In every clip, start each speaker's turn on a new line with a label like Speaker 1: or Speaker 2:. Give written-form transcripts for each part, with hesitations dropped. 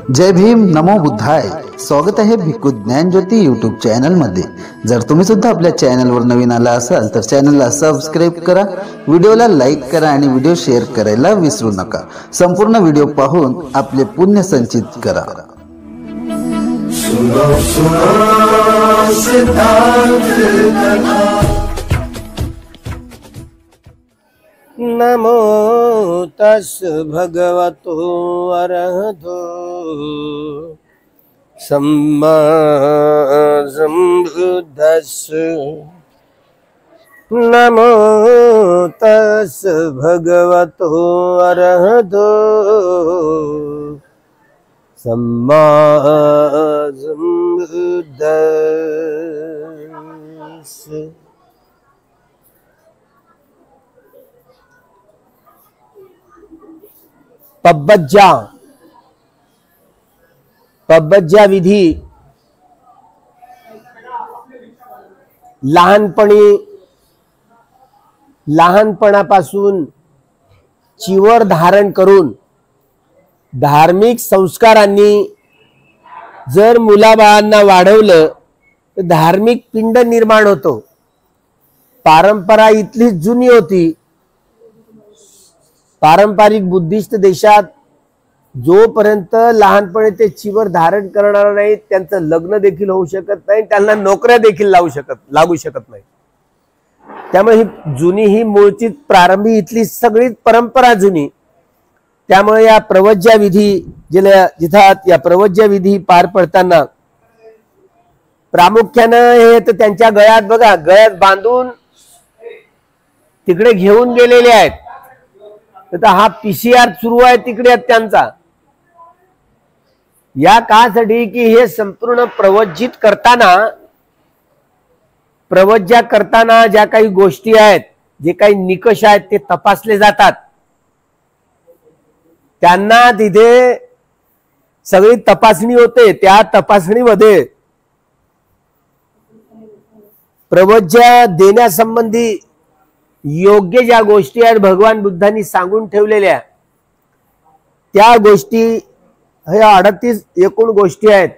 Speaker 1: जय भीम, नमो बुद्धाय. स्वागत आहे भिक्खू ज्ञान ज्योती यूट्यूब चॅनल मध्ये. जर तुम्ही सुद्धा आपल्या चॅनलवर नवीन आला असाल तर चॅनलला सबस्क्राईब करा, व्हिडिओला लाईक करा आणि व्हिडिओ शेअर करायला विसरू नका. संपूर्ण व्हिडिओ पाहून आपले पुण्य संचित करा.
Speaker 2: नमो तस् भगवतो अरहतो सम्मा सम्बुद्धस्स. नमो तस् भगवतो अरहतो सम्मा सम्बुद्धस्स. पब्बज्जा विधी लहानपणापासून चिवर धारण करून धार्मिक संस्कारांनी जर मुलाबाळांना वाढवलं तर धार्मिक पिंड निर्माण होतो. परंपरा इतली जुनी होती. पारंपरिक बुद्धिस्ट देशात जोपर्यंत लहानपणी ते चिवर धारण करणार नाही त्यांचं लग्न देखील होऊ शकत नाही, त्यांना नोकऱ्या देखील लागू शकत नाही. त्यामुळे ही जुनी ही मूळची प्रारंभी इथली सगळी परंपरा जुनी. त्यामुळे या प्रवज्या विधी जिथं या प्रवज्या विधी पार पडताना प्रामुख्यानं हे तर त्यांच्या गळ्यात बघा, गळ्यात बांधून तिकडे घेऊन गेलेले आहेत. तर हा PCR सुरू आहे तिकडे त्यांचा. या कासाठी की हे संपूर्ण प्रवज्जित प्रवज्या करताना ज्या काही गोष्टी आहेत, जे काही निकष आहेत ते तपासले जातात. त्यांना तिथे सगळी तपासणी होते. त्या तपासणीमध्ये प्रवज्या देण्यासंबंधी योग्य ज्या गोष्टी आहेत भगवान बुद्धांनी सांगून ठेवलेल्या, त्या गोष्टी ह्या 38 एकूण गोष्टी आहेत.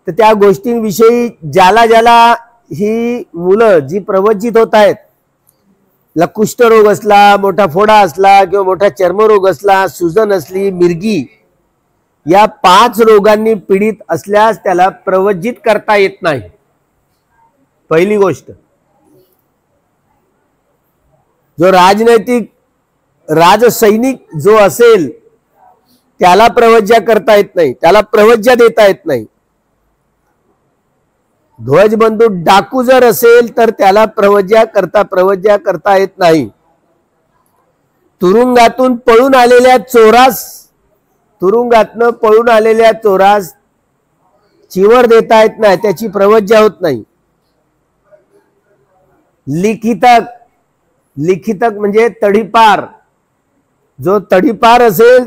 Speaker 2: तर त्या गोष्टींविषयी ज्याला ही मुलं जी प्रवज्जित होत आहेत, कुष्ठरोग असला, मोठा फोडा असला किंवा मोठा चर्मरोग असला, सुजन असली, मिरगी, या 5 रोगांनी पीडित असल्यास त्याला प्रवज्जित करता येत नाही. पहिली गोष्ट. जो राजनैतिक राजसैनिक जो असेल त्याला प्रवज्या करता येत नाही, त्याला प्रवज्या देता येत नाही. ध्वजबंधू डाकू जर असेल तर त्याला प्रवज्या करता येत नाही. तुरुंगातून पळून आलेल्या चोरास चिवर देता येत नाही, त्याची प्रवज्या होत नाही. लिखितक म्हणजे तडीपार. जो तडीपार असेल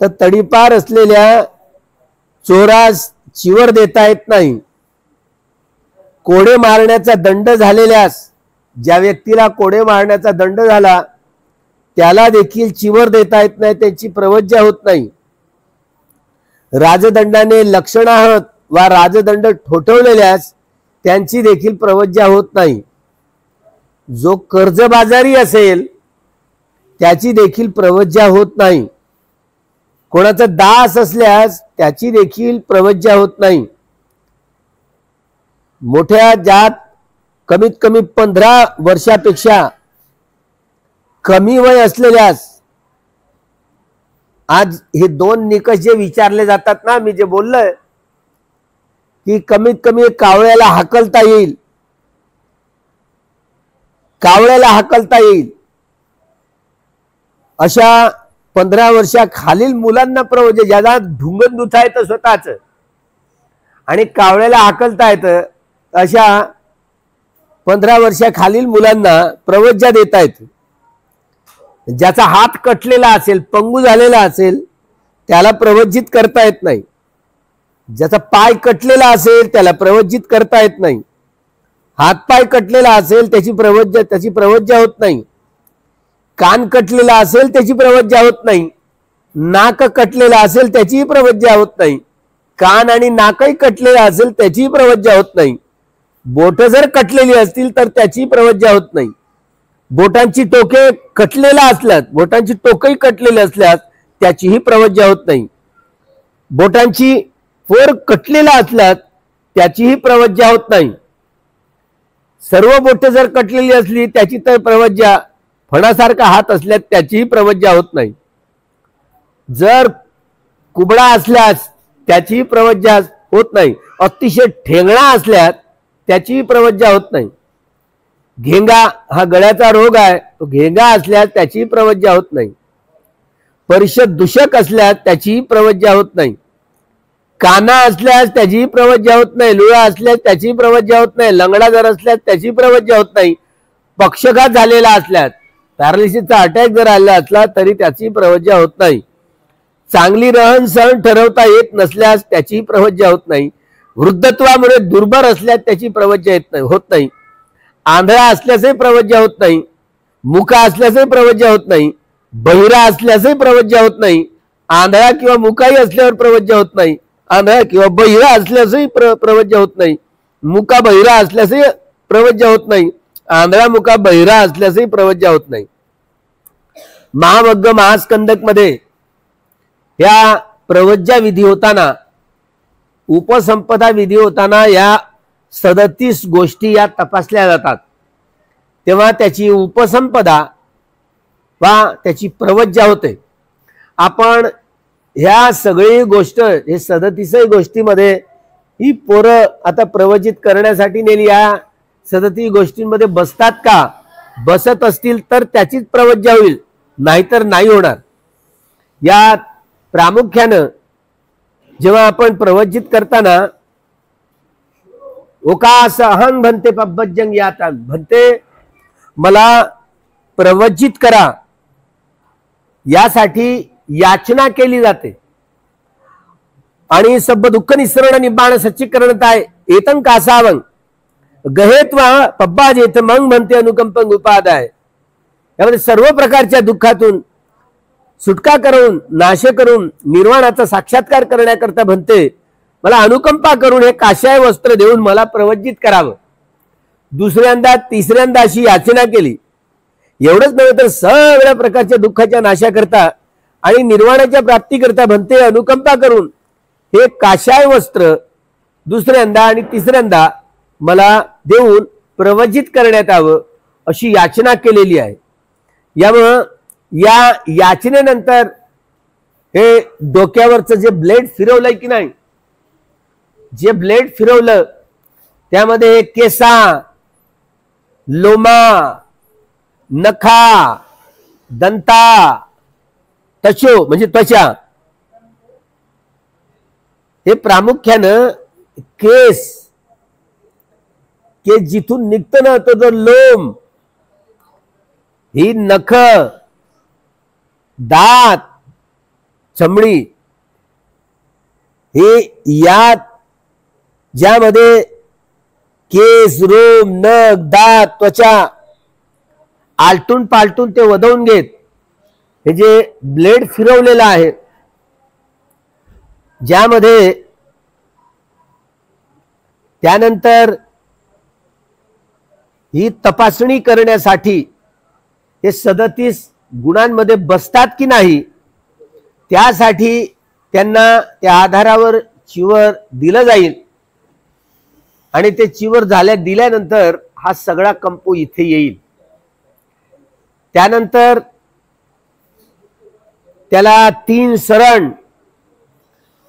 Speaker 2: तर तडीपार असलेल्या चोरास चिवर देता येत नाही. कोडे मारण्याचा दंड झालेल्यास, ज्या व्यक्तीला कोडे मारण्याचा दंड झाला त्याला देखील चिवर देता येत नाही, त्याची प्रवज्या होत नाही. राजदंडाने लक्षणाहत वा राजदंड ठोठवलेल्यास त्यांची देखील प्रवज्या होत नाही. जो कर्जबाजारी असेल त्याची देखील प्रवज्या होत नाही. कोणाचा दास असल्यास त्याची देखील प्रवज्या होत नाही. मोठ्या ज्यात कमीत कमी 15 वर्षापेक्षा कमी वय असलेल्यास, आज हे 2 निकष जे विचारले जातात ना, मी जे बोललोय की कमीत कमी कावळ्याला हाकलता येईल, अशा 15 वर्षाखालील मुलांना प्रवज्या, ज्याला ढुंगण दुथा येतं स्वतःच आणि कावळ्याला हाकलता येतं, अशा 15 वर्षाखालील मुलांना प्रवज्या देता येते. ज्याचा हात कटलेला असेल, पंगू झालेला असेल, त्याला प्रवज्जित करता येत नाही. ज्याचा पाय कटलेला असेल त्याला प्रवज्जित करता येत नाही. हातपाय कटलेला असेल त्याची प्रवज्या होत नाही. कान कटलेला असेल त्याची प्रवज्या होत नाही. नाक कटलेलं असेल त्याचीही प्रवज्जा होत नाही, कान आणि नाकही कटलेलं असेल त्याचीही प्रवज्जा होत नाही, बोट जर कटलेली असतील तर त्याची प्रवज्जा होत नाही, बोटांची टोके कटलेल्या असल्यात, बोटांची टोकही कटलेली असल्यास त्याचीही प्रवज्जा होत नाही, बोटांची फोर कटलेला असल्यात त्याचीही प्रवज्जा होत नाही, सर्व बोटे जर कटलेली असली त्याची तर प्रवज्जा, फणासारखा हात असल्यास त्याचीही प्रवज्जा होत नाही, जर कुबडा असल्यास त्याचीही प्रवज्जा होत नाही, अतिशय ठेंगणा असल्यास त्याचीही प्रवज्जा होत नाही, घेंगा हा गळ्याचा रोग आहे, तो घेंगा असल्यास त्याचीही प्रवज्जा होत नाही, परिषद दूषक असल्यास त्याचीही प्रवज्जा होत नाही, काना असल्यास त्याचीही प्रवज्जा होत नाही, लुळा असल्यास त्याचीही प्रवज्जा होत नाही, लंगडा जर असल्यास त्याची प्रवज्जा होत नाही, पक्षघात झालेला असल्यास, पॅरालिसिसचा अटॅक जर आला असला तरी त्याची प्रवज्जा होत नाही, चांगली रहन सहन ठरवता येत नसल्यास त्याची प्रवज्जा होत नाही, वृद्धत्वामुळे दुर्बल असल्यास त्याची प्रवज्जा होत नाही, आंधळा असल्यासही प्रवज्जा होत नाही, मुका असल्यासही प्रवज्जा होत नाही, बहिरा असल्यासही प्रवज्जा होत नाही, आंधळा किंवा मुकाही असल्यावर प्रवज्जा होत नाही, आंधळा किंवा बहिरा असल्यासही प्रवज्जा होत नाही, मुका बहिरा असल्यासही प्रवज्जा होत नाही, आंधळा मुका बहिरा असल्यासही प्रवज्जा होत नाही. महामग्ग महास्कंदक मध्ये या प्रवज्जा विधी होताना, उपसंपदा विधी होताना या 37 गोष्टी या तपासल्या जातात, तेव्हा त्याची उपसंपदा वा त्याची प्रवज्जा होते. आपण ह्या सगळी गोष्ट, हे 37 गोष्टीमध्ये ही पोरं आता प्रवचित करण्यासाठी नेली, या 37 गोष्टींमध्ये बसतात का? बसत असतील तर त्याचीच प्रवज्जा होईल, नाहीतर नाही होणार. या प्रामुख्यानं जेव्हा आपण प्रवचित करताना ओकास अहं भन्ते पब्बज्जंग याता भन्ते, मला प्रवचित करा यासाठी याचना केली जाते. आणि सब दुःख निसरण निबाण सच्चीकरणताय एतं कासावं गहेत्वा पब्बाजेत मग म्हणते अनुकंपंग उपादाय. यामध्ये सर्व प्रकारच्या दुःखातून सुटका करून, नाश करून, निर्वाणाचा साक्षात्कार करण्याकरता म्हणते मला अनुकंपा करून हे काशाय वस्त्र देऊन मला प्रवज्जित करावं. दुसऱ्यांदा तिसऱ्यांदा अशी याचना केली. एवढंच नव्हे तर सगळ्या प्रकारच्या दुःखाच्या नाशाकरता आणि निर्वाणाच्या प्राप्तीकरता म्हणते अनुकंपा करून हे काशाय वस्त्र दुसऱ्यांदा आणि तिसऱ्यांदा मला देऊन प्रवज्जित करण्यात यावं अशी याचना केलेली आहे. यामुळं या याचनेनंतर हे डोक्यावरचं जे ब्लेड फिरवलंय की नाही, जे ब्लेड फिरवलं त्यामध्ये केसा, लोमा, नखा, दंता, त्वचो म्हणजे त्वचा, हे प्रामुख्यानं केस, केस जिथून निघतं ना तो जो लोम, ही नख, दात, चमडी, हे यात ज्यामध्ये केस, रोम, नख, दात, त्वचा आलटून पालटून ते वधवून घेत हे जे ब्लेड फिरवलेलं आहे, ज्यामध्ये त्यानंतर ही तपासणी करण्यासाठी हे 37 गुणांमध्ये बसतात की नाही, त्यासाठी त्यांना त्या आधारावर चिवर दिलं जाईल आणि ते चिवर दिल्यानंतर हा सगळा कंपो इथे येईल. त्यानंतर त्याला 3 सरण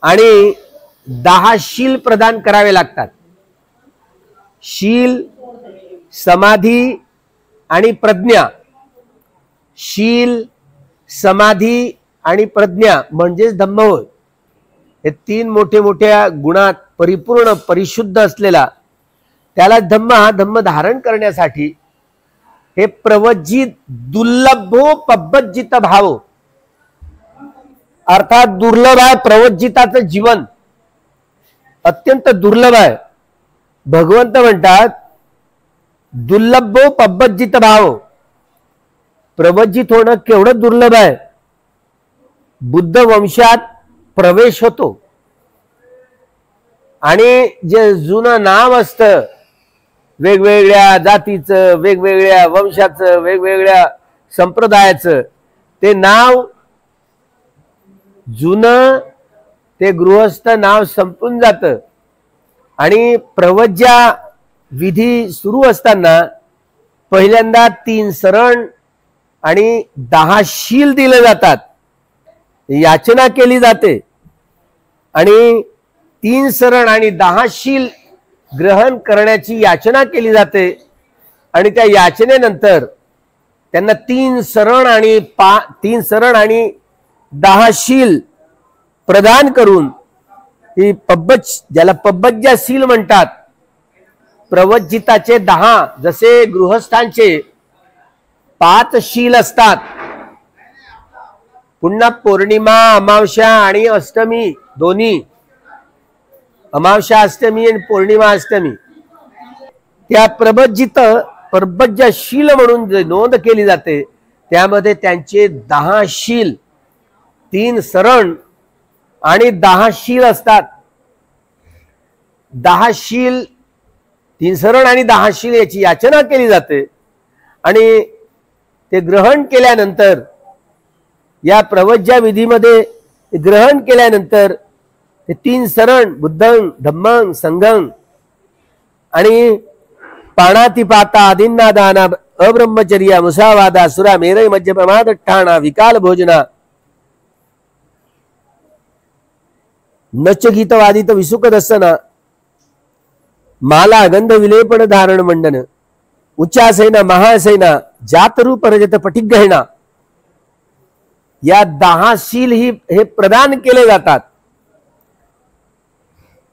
Speaker 2: आणि 10 शील प्रदान करावे लागतात. शील, समाधी आणि प्रज्ञा. शील, समाधी आणि प्रज्ञा म्हणजेच धम्म होय. हे 3 मोठ्या गुणात परिपूर्ण परिशुद्ध असलेला त्याला धम्म, हा धम्म धारण करण्यासाठी हे प्रवज्जित दुर्लभो पब्बज्जित भाव, अर्थात दुर्लभ आहे. प्रवज्जिताचं जीवन अत्यंत दुर्लभ आहे. भगवंत म्हणतात दुर्लभो पब्बज्जित भाव. प्रवज्जित होणं केवढं दुर्लभ आहे. बुद्ध वंशात प्रवेश होतो आणि जे जुनं नाव असतं वेगवेगळ्या जातीचं, वेगवेगळ्या वंशाचं, वेगवेगळ्या संप्रदायाचं, ते नाव जुनं ते गृहस्थ नाव संपून जातं आणि प्रवज्या विधी सुरू असताना पहिल्यांदा 3 सरण आणि 10 शील दिले जातात, याचना केली जाते आणि 3 सरण आणि 10 शील ग्रहण करण्याची याचना केली जाते आणि त्या याचनेनंतर त्यांना 3 सरण आणि 10 शील प्रदान करून ही ज्याला पब्बज्जा शील म्हणतात, प्रवज्जिताचे 10 जसे गृहस्थांचे 5 शील असतात, पुन्हा पौर्णिमा, अमावस्या आणि अष्टमी दोन्ही, अमावस्या अष्टमी आणि पौर्णिमा अष्टमी, त्या पब्बज्जा शील म्हणून जे नोंद केली जाते त्यामध्ये त्यांचे 10 शील, 3 सरण आणि 10 शील असतात. 10 शील, 3 सरण आणि 10 शील याची याचना केली जाते आणि ते ग्रहण केल्यानंतर या प्रवज्या विधीमध्ये ग्रहण केल्यानंतर ते 3 सरण बुद्धं धम्मं संघं आणि पाणातिपाता आदिन्ना दाना अब्रह्मचर्या मुसावादा सुरा मेरय मध्य प्रमाद ठाणा विकाल भोजना नच गीत वादित विसुक दर्शना माला गंध विलेपण धारण मंडन उच्चासैना महासैना जातरूप रजत पटिगहना, या 10 शील हे प्रदान केले जातात,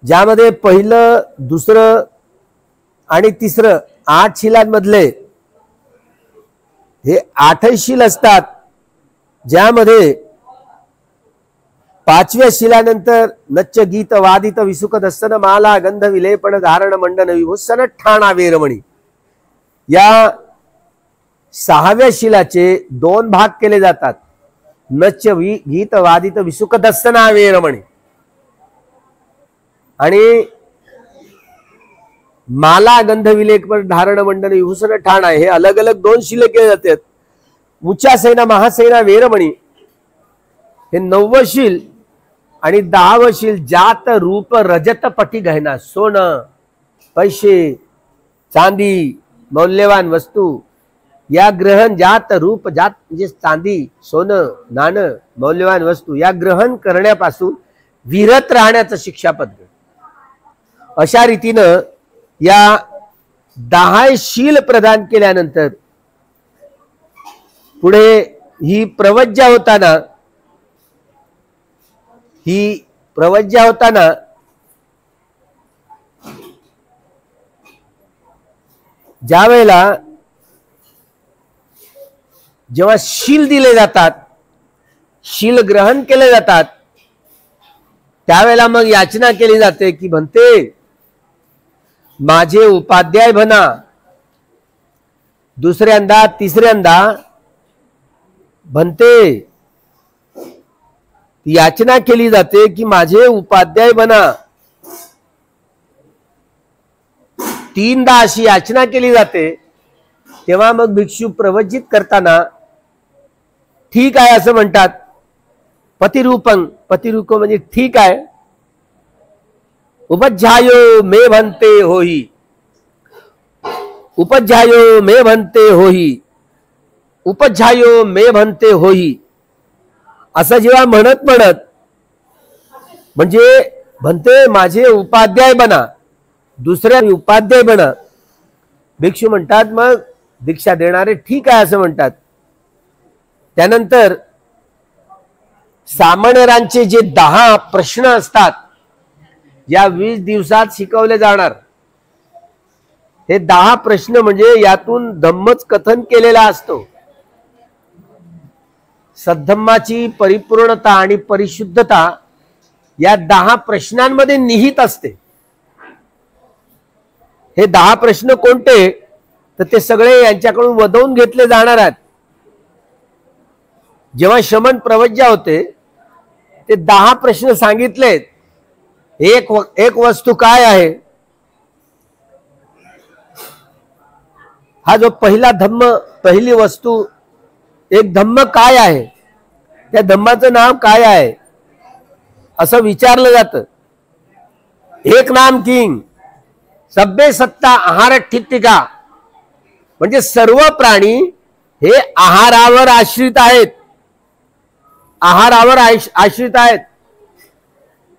Speaker 2: ज्यामध्ये पहिलं, दुसरं आणि तिसरं 8 शिलांमधले हे 8 शील असतात, ज्यामध्ये 5व्या शिलानंतर नच्च गीत वादित विसुक दर्शन माला गंध विलेपण धारण मंडन विभूषण ठाणा वेरमणी, या 6व्या शिलाचे 2 भाग केले जातात, नच्च गीत वादित विसुक दर्शना वेरमणी आणि माला गंध विलेपण धारण मंडन विभूषण ठाणा, हे अलग अलग 2 शिले केले जातात. उच्चासैना महासैना वेरमणी हे 9वं शील आणि 10वं शील जात रूप रजत पटी गहना, सोनं, पैसे, चांदी, मौल्यवान वस्तू, या ग्रहण जात रूप, जात म्हणजे चांदी, सोनं, नाणं, मौल्यवान वस्तू, या ग्रहण करण्यापासून विरत राहण्याचं शिक्षापद. अशा रीतीनं या 10 शील प्रदान केल्यानंतर पुढे ही प्रवज्जा होताना ज्या वेळेला जेव्हा शील दिले जातात, शील ग्रहण केले जातात, त्यावेळेला मग याचना केली जाते की म्हणते माझे उपाध्याय बना. दुसऱ्यांदा तिसऱ्यांदा म्हणते, याचना केली जाते की माझे उपाध्याय बना. 3दा अशी याचना केली जाते. तेव्हा मग भिक्षू प्रवज्जित करताना ठीक आहे असं म्हणतात. पतिरूपं, पतिरूप म्हणजे ठीक आहे. उपध्यायो मे भन्ते होही, उपध्यायो मे भन्ते होही, उपध्यायो मे भन्ते होही असं जेव्हा म्हणत म्हणजे म्हणते माझे उपाध्याय बना, दुसऱ्या उपाध्याय बना. भिक्षू म्हणतात, मग दीक्षा देणारे ठीक आहे असं म्हणतात. त्यानंतर सामणेरांचे जे 10 प्रश्न असतात, या 20 दिवसात शिकवले जाणार, हे 10 प्रश्न म्हणजे यातून धम्मच कथन केलेला असतो. सद्धम्माची परिपूर्णता आणि परिशुद्धता या 10 प्रश्नांमध्ये निहित असते. हे 10 प्रश्न कोणते, तर ते सगळे यांच्याकडून वदवून घेतले जाणार आहेत. जेव्हा शमन प्रवज्जा होते ते 10 प्रश्न सांगितलेत. एक वस्तू काय आहे, हा जो पहिला धम्म, पहिली वस्तू, एक धम्म काय आहे, त्या धम्माचं नाव काय आहे असं विचारलं जातं. एक नाम किंग सब्बे सत्ता आहार ठिकठिका, म्हणजे सर्व प्राणी हे आहारावर आश्रित आहेत. आहारावर आश्रित आहेत.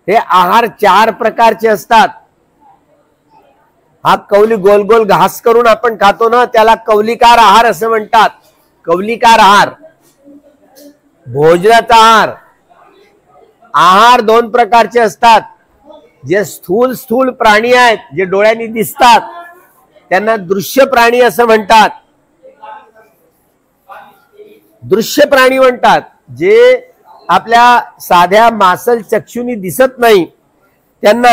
Speaker 2: हे आहार 4 प्रकारचे असतात. हा कौली गोल गोल घास करून आपण खातो ना, त्याला कौलिकार आहार असं म्हणतात. कौलिकार आहार, भोजनाचा आहार. आहार 2 प्रकारचे असतात. जे स्थूल प्राणी आहेत, जे डोळ्यांनी दिसतात, त्यांना दृश्य प्राणी असं म्हणतात. दृश्य प्राणी म्हणतात. जे आपल्या साध्या मासल चक्षुनी दिसत नाही त्यांना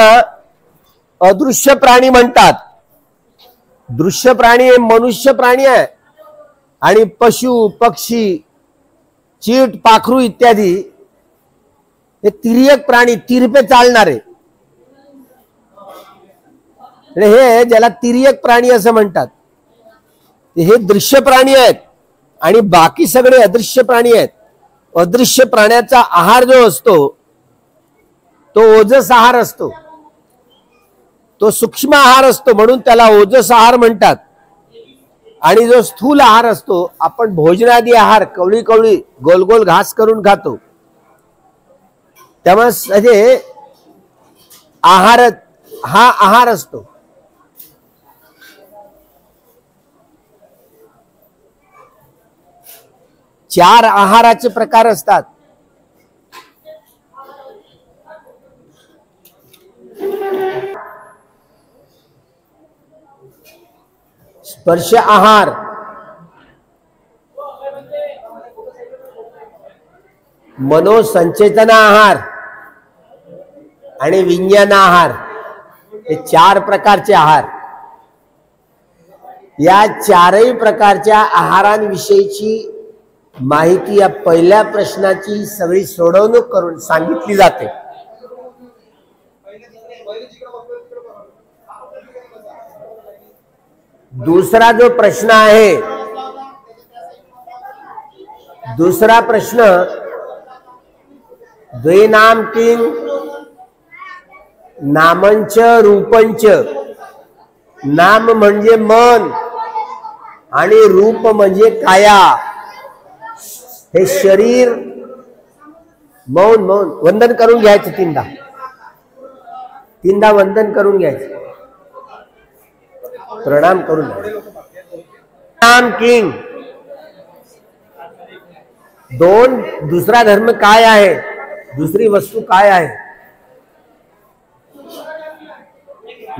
Speaker 2: अदृश्य प्राणी म्हणतात. दृश्य प्राणी हे मनुष्य प्राणी आहे, आणि पशु पक्षी चीट पाखरू इत्यादी हे तिर्यक प्राणी, तिरपे चालणारे, हे ज्याला तिर्यक प्राणी असं म्हणतात. हे दृश्य प्राणी आहेत आणि बाकी सगळे अदृश्य प्राणी आहेत. अदृश्य प्राण्याचा आहार जो असतो तो ओजस आहार असतो, तो सूक्ष्म आहार असतो, म्हणून त्याला ओजस आहार म्हणतात. आणि जो स्थूल आहार असतो, आपण भोजनादी आहार कवळी कवळी गोल गोल घास करून खातो, त्यामुळे आहार हा आहार असतो. चार आहाराचे प्रकार असतात. स्पर्श आहार, मनोसंचेतना आहार आणि विज्ञान आहार, हे 4 प्रकारचे आहार. या 4ही प्रकारच्या आहारांविषयीची माहिती या पहिल्या प्रश्नाची सगळी सोडवणूक करून सांगितली जाते. दुसरा जो प्रश्न आहे, दुसरा प्रश्न द्वैनाम किंग नामंच रूपंच. नाम म्हणजे मन आणि रूप म्हणजे काया. हे शरीर, मौन मौन वंदन करून घ्यायचं, 3दा वंदन करून घ्यायचं, प्रणाम करून घ्यायचं. नाम किंग 2. दुसरा धर्म काय आहे, दुसरी वस्तू काय आहे.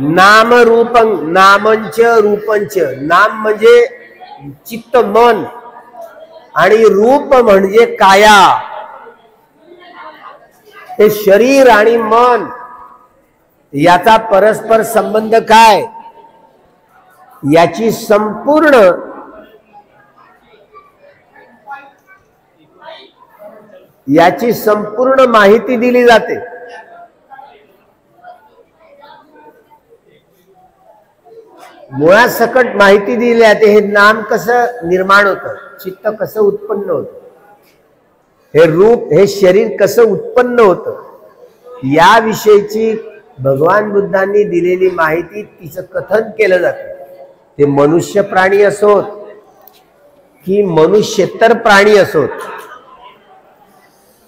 Speaker 2: नाम रूपं नामंच रूपंच. नाम म्हणजे चित्त मन आणि रूप म्हणजे काया. हे शरीर आणि मन याचा परस्पर संबंध काय, याची संपूर्ण माहिती दिली जाते. मुळासकट माहिती दिली जाते. हे नाम कसं निर्माण होतं, चित्त कसं उत्पन्न होतं, हे रूप, हे शरीर कसं उत्पन्न होतं, याविषयीची भगवान बुद्धांनी दिलेली माहिती, तिचं कथन केलं जातं. ते मनुष्य प्राणी असोत की मनुष्येतर प्राणी असोत,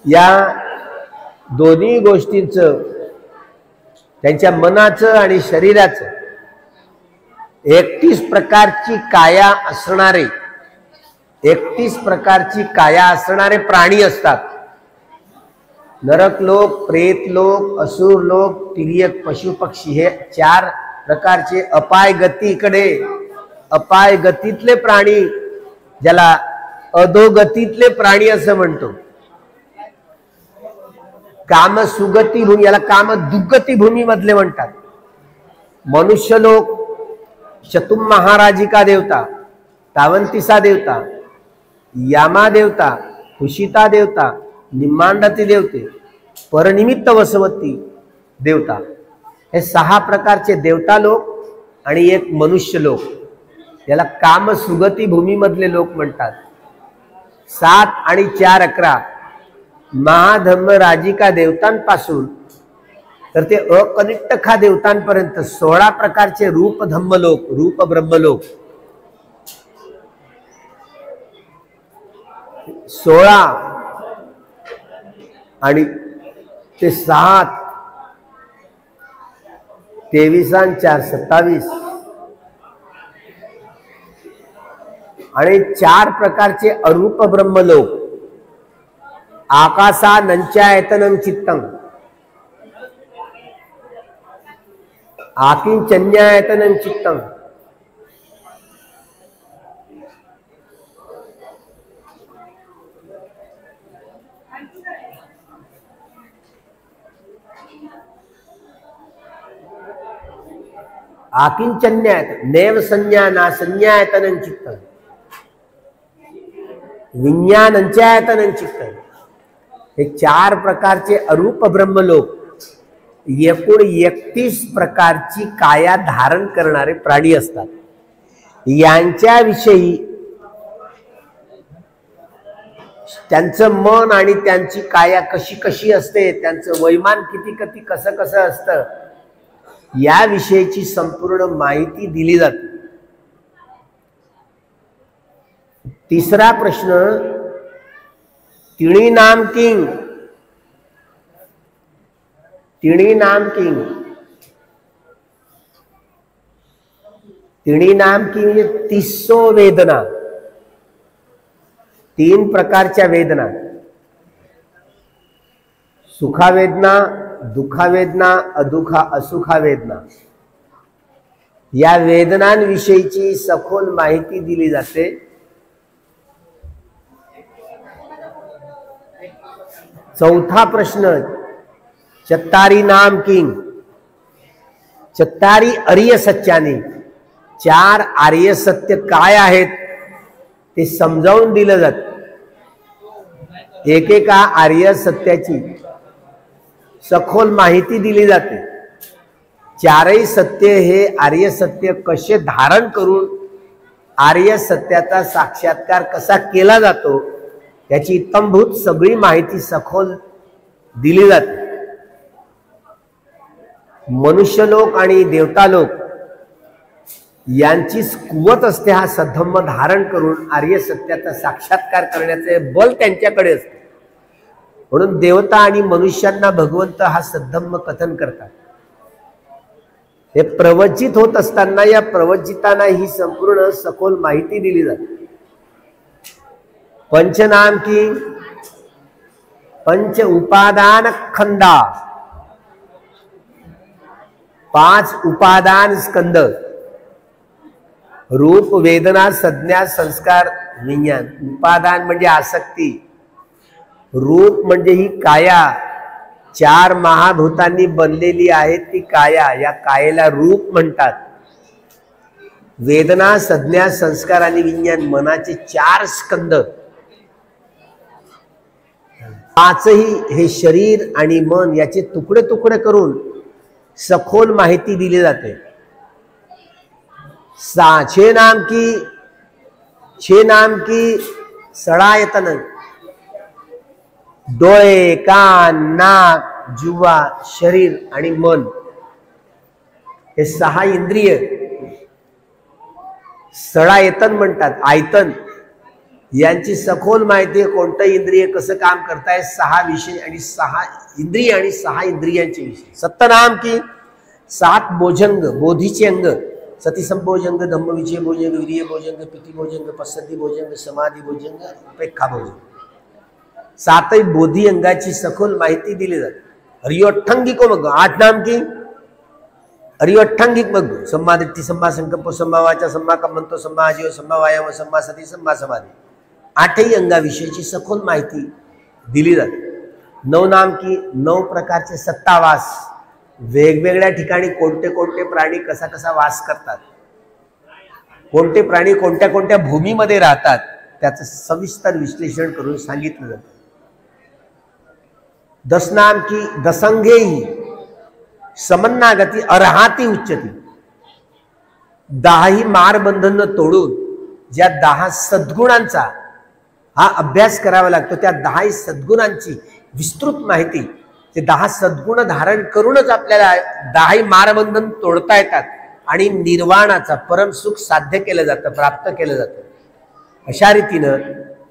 Speaker 2: या दोन्ही गोष्टींचं, त्यांच्या मनाचं आणि शरीराचं 31 प्रकारची काया असणारे, 31 प्रकारची काया असणारे प्राणी असतात. नरक लोक, प्रेत लोक, असुर लोक, तिर्यक, पशु पक्षी, हे 4 प्रकारचे अपाय गतीकडे, अपाय गतीतले प्राणी, ज्याला अधोगतीतले प्राणी असं म्हणतो. काम सुगती भूमी, याला काम दुर्गती भूमी मधले म्हणतात. मनुष्य लोक, शतुम महाराजिका देवता, तावंतिसा देवता, यामा देवता, कुशिता देवता, निम्मांडती देवते, परनिमित्त वसवती देवता, हे 6 प्रकारचे देवता लोक आणि एक मनुष्य लोक, याला कामसुगती भूमीमधले लोक म्हणतात. 7 आणि 4 11 महाधम्म राजिका देवतांपासून तर ते अकनिष्ठखा देवतांपर्यंत 16 प्रकारचे रूप धम्म लोक, रूप ब्रह्मलोक. 16 आणि ते 7 23 आणि 4 27 आणि 4 प्रकारचे अरूप ब्रह्मलोक. आकाशा नंचायतनं चित्तं, आकिंचन्यायतनं चित्तं, आकिंचन्यायत नैव संज्ञा ना संज्ञायतनं चित्तं, विज्ञानंचायतनं चित्तं. हे 4 प्रकारचे अरूप ब्रह्मलोक एकूण 31 प्रकारची काया धारण करणारे प्राणी असतात. यांच्याविषयी त्यांचं मन आणि त्यांची काया कशी कशी असते, त्यांचं वैमान किती किती कसं कसं असतं, याविषयीची संपूर्ण माहिती दिली जाते. 3रा प्रश्न, तिणी नाम किंग, तिणी नाम किंग, तिणी नाम किंग 300 वेदना, 3 प्रकारच्या वेदना, सुखा वेदना, दुखा वेदना, अदुखा असुखा वेदना. या वेदनांविषयीची सखोल माहिती दिली जाते. 4था प्रश्न, चत्तारी नाम किंग, चत्तारी आर्य सत्याने, 4 आर्य सत्य काय आहेत ते समजावून दिलं जातं. एकेका आर्य सत्याची सखोल माहिती दिली जाते. 4ही सत्य हे आर्य सत्य कसे धारण करून आर्य सत्याचा साक्षात्कार कसा केला जातो याची इत्थंभूत सगळी माहिती सखोल दिली जाते. मनुष्यलोक आणि देवतालोक यांची कुवत असते हा सद्धम्म धारण करून आर्य सत्याचा साक्षात्कार करण्याचे बल त्यांच्याकडे असते. म्हणून देवता आणि मनुष्यांना भगवंत हा सद्धम्म कथन करतात. हे प्रवचित होत असताना या प्रवचितांना ही संपूर्ण सखोल माहिती दिली जाते. पंचनाम की, पंच उपादान खंदा, 5 उपादान स्कंद, रूप वेदना संज्ञा संस्कार विज्ञान. उपादान म्हणजे आसक्ती, रूप म्हणजे ही काया 4 महाभूतांनी बनलेली आहे ती काया, या कायेला रूप म्हणतात. वेदना संज्ञा संस्कार आणि विज्ञान मनाचे 4 स्कंद. 5ही हे शरीर आणि मन याचे तुकडे तुकडे करून सखोल माहिती दिली जाते. 6 नाम की सडायतन, डोळे, कान, नाक, जिव्हा, शरीर आणि मन हे 6 इंद्रिय सडायतन म्हणतात. आयतन यांची सखोल माहिती, कोणतं इंद्रिय कसं काम करताय, 6 विषय आणि 6 इंद्रिय आणि 6 इंद्रियांचे विषय. सप्तनाम की 7 भोजंग, बोधीचे अंग, सती संभोजंग, धम्म विजय भोजंग, वीर्य भोजंग, पिती भोजंग, पसंती भोजंग, समाधी भोजंग, उपेक्षा भोजंग. 7ही बोधी अंगाची सखोल माहिती दिली जाते. हरियोठ्ठंगिको मग 8 नाम की हरियोठ्ठंगिक मग, सम्मा दिट्ठी, सम्मा संकल्प, सम्मा वाचा, सम्मा कम्मंतो, सम्मा आजीव, सम्मा वायाम, सम्मा सती, सम्मा समाधी. 8ही अंगाविषयीची सखोल माहिती दिली जाते. 9 नाम की 9 प्रकारचे सत्तावास, वेगवेगळ्या ठिकाणी कोणते कोणते प्राणी कसा कसा वास करतात, कोणते प्राणी कोणत्या कोणत्या भूमीमध्ये राहतात त्याचं सविस्तर विश्लेषण करून सांगितलं जातं. दशनाम की दसंगेही समन्नागती अर्हाती उच्चती. 10 मारबंधन तोडून ज्या 10 सद्गुणांचा हा अभ्यास करावा लागतो, त्या 10 सद्गुणांची विस्तृत माहिती, ते 10 सद्गुण धारण करूनच आपल्याला 10 मारबंधन तोडता येतात आणि निर्वाणाचा परमसुख साध्य केलं जातं, प्राप्त केलं जातं. अशा रीतीनं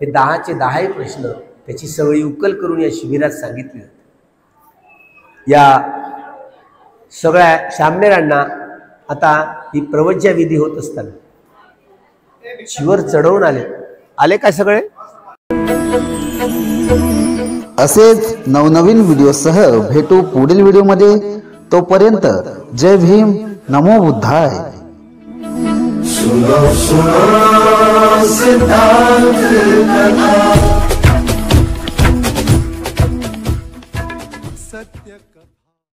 Speaker 2: हे 10चे 10 प्रश्न त्याची सगळी उकल करून या शिबिरात सांगितली जाते. या सगळ्या शामनेरांना आता ही प्रवज्या विधी होत असताना शिवर चढवून आले काय सगळे.
Speaker 1: असेच नवनवीन व्हिडिओसह भेटू पुढील व्हिडिओमध्ये. तोपर्यंत जय भीम, नमो बुद्धाय.
Speaker 3: सत्य